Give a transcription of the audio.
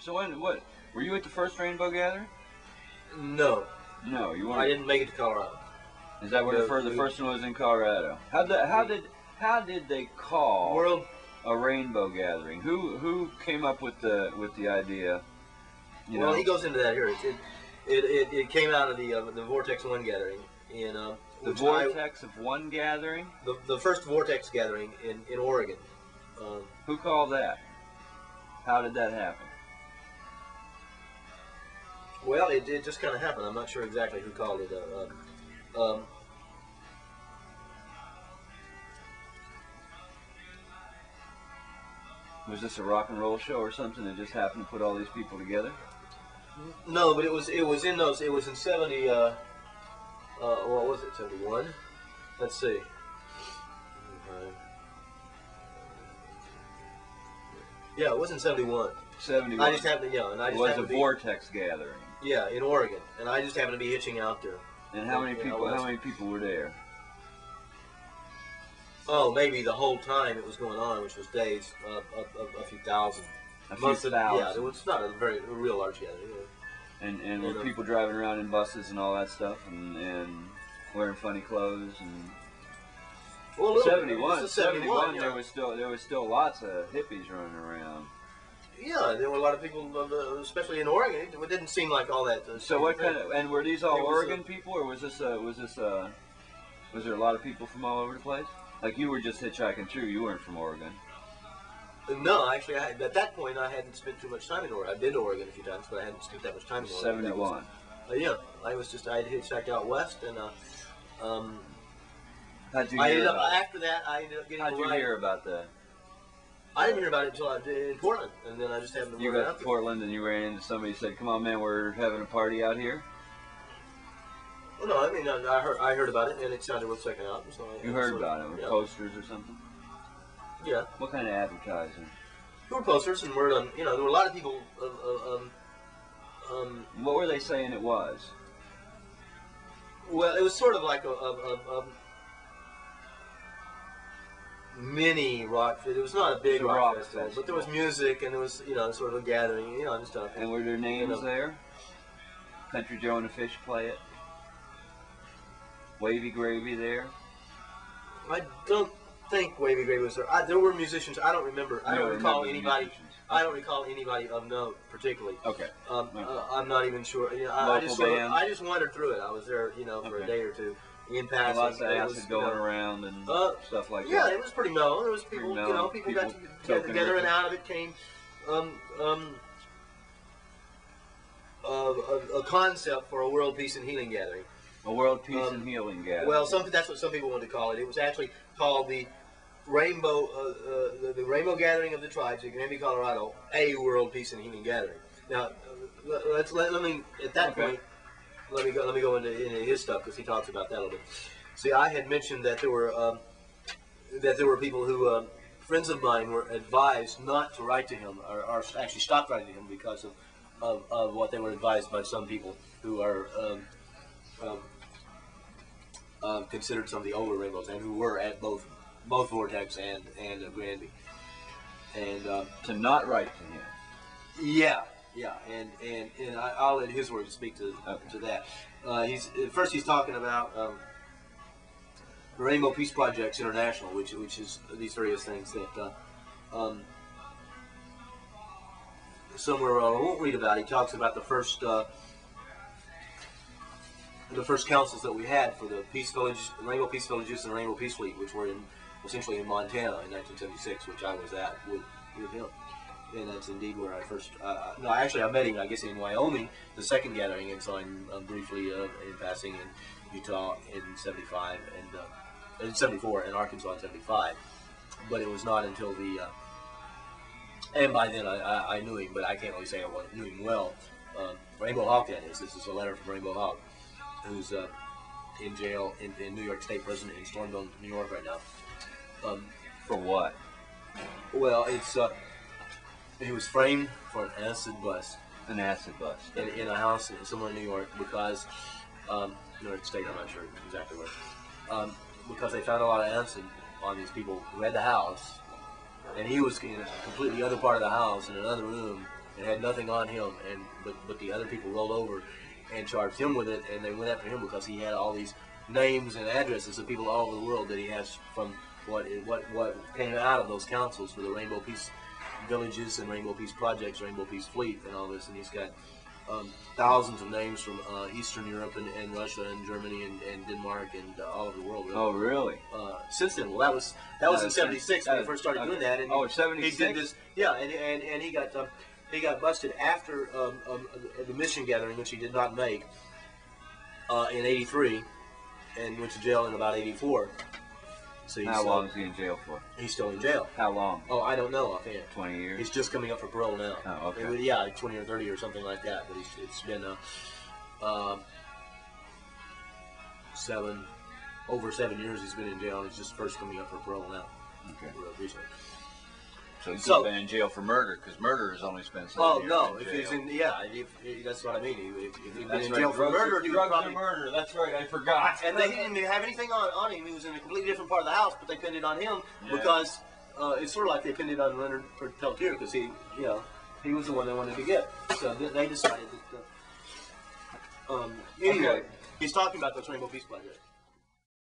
So what? Were you at the first rainbow gathering? No. No, you weren't. I didn't make it to Colorado. Is that where the first one was in Colorado? How did they call World a rainbow gathering? Who came up with the idea? Well, he goes into that here. It came out of the Vortex One gathering in the Vortex of One gathering. The first Vortex gathering in Oregon. Who called that? How did that happen? Well, it just kind of happened. I'm not sure exactly who called it. Was this a rock and roll show or something that just happened to put all these people together? No, but it was in those. It was in 70. What was it? 71. Let's see. Yeah, it was in 71. 71. I just happened to, yeah, and I it just was happened a to be, Vortex gathering. Yeah, in Oregon, and I just happened to be hitching out there. And how many people? How many people were there? Oh, maybe the whole time it was going on, which was days, a few thousand. A few thousand. Yeah, it was not a real large gathering. And were people driving around in buses and all that stuff, and wearing funny clothes and. Well, 71. Yeah. There was still lots of hippies running around. Yeah, there were a lot of people, especially in Oregon. It didn't seem like all that. So what kind of? And were these all Oregon people, or was there a lot of people from all over the place? Like you were just hitchhiking through. You weren't from Oregon. No, actually, at that point I hadn't spent too much time in Oregon. I've been to Oregon a few times, but I hadn't spent that much time in Oregon. 71. Yeah, I had hitchhiked out west, and How'd you hear about it? After that, I ended up getting. How'd you hear about that? I didn't hear about it until I did in Portland, and then I just happened to. You got to Portland, and you ran into somebody who said, "Come on, man, we're having a party out here." Well, no, I mean, I heard about it, and it sounded worth checking out. So you heard about it? With posters or something? Yeah. What kind of advertising? There were posters and word on. There were a lot of people. What were they saying it was? Well, it was sort of like a mini rock. It was not a big rock festival, but there was music and there was sort of a gathering, and stuff. And were there names there? Country Joe and the Fish play it. Wavy Gravy there. I don't think Wavy Gravy was there. There were musicians. I don't remember. I don't recall anybody. I don't recall anybody of note particularly. Okay. I'm not even sure. I just wandered through it. I was there, for a day or two. In passing, lots of acid going around and stuff like that. Yeah, it was pretty mellow. There was people, people got together, and out of it came a concept for a World Peace and Healing Gathering. A World Peace and Healing Gathering. Well, that's what some people wanted to call it. It was actually called the Rainbow, the Rainbow Gathering of the Tribes in Granby, Colorado, a World Peace and Healing Gathering. Now, let me at that point. Let me go into his stuff because he talks about that a little bit. See, I had mentioned that there were people who friends of mine were advised not to write to him, or actually stopped writing to him because of what they were advised by some people who are considered some of the older rainbows and who were at both Vortex and Granby, and to not write to him. Yeah. Yeah, and I'll let his words speak to that. He's talking about the Rainbow Peace Projects International, which is these various things that somewhere I won't read about. He talks about the first councils that we had for the Rainbow Peace Villages and the Rainbow Peace Fleet, which were essentially in Montana in 1976, which I was at with him. And that's indeed where I first. No, actually, I met him, I guess, in Wyoming, the second gathering, and saw him briefly in passing in Utah in '75 and in '74, and Arkansas in '75. But it was not until and by then I knew him, but I can't really say I knew him well. Rainbow Hawk, that is. This is a letter from Rainbow Hawk, who's in jail in New York State Prison in Stormville, New York, right now. For what? Well, it's. He was framed for an acid bust. An acid bust. In a house somewhere in New York because, New York State, I'm not sure exactly where, because they found a lot of acid on these people who had the house, and he was in a completely other part of the house in another room and had nothing on him, but the other people rolled over and charged him with it, and they went after him because he had all these names and addresses of people all over the world that he has from what came out of those councils for the Rainbow Peace Villages and Rainbow Peace Projects, Rainbow Peace Fleet, and all this. And he's got thousands of names from Eastern Europe and Russia and Germany and Denmark and all over the world. Really. Oh, really? Since then, well, that was in '76 when he first started doing that. And oh, 76. He did this, yeah, and he got busted after the mission gathering, which he did not make in '83, and went to jail in about '84. So how long is he in jail for? He's still in jail. How long? Oh, I don't know offhand. 20 years? He's just coming up for parole now. Oh, okay. Yeah, 20 or 30 or something like that. But it's been over 7 years he's been in jail, and he's just first coming up for parole now. Okay. Recently. So he's been in jail for murder, because murder is only spent 7 years no, in if jail. he's in, that's what I mean. If he'd been in right. jail for murder, he would drugs probably... and murder, that's right, I forgot. And they didn't even have anything on him. He was in a completely different part of the house, but they pinned it on him because it's sort of like they pinned it on Leonard Peltier, because he was the one they wanted to get. So they decided that... anyway, he's talking about those Rainbow Peace Projects.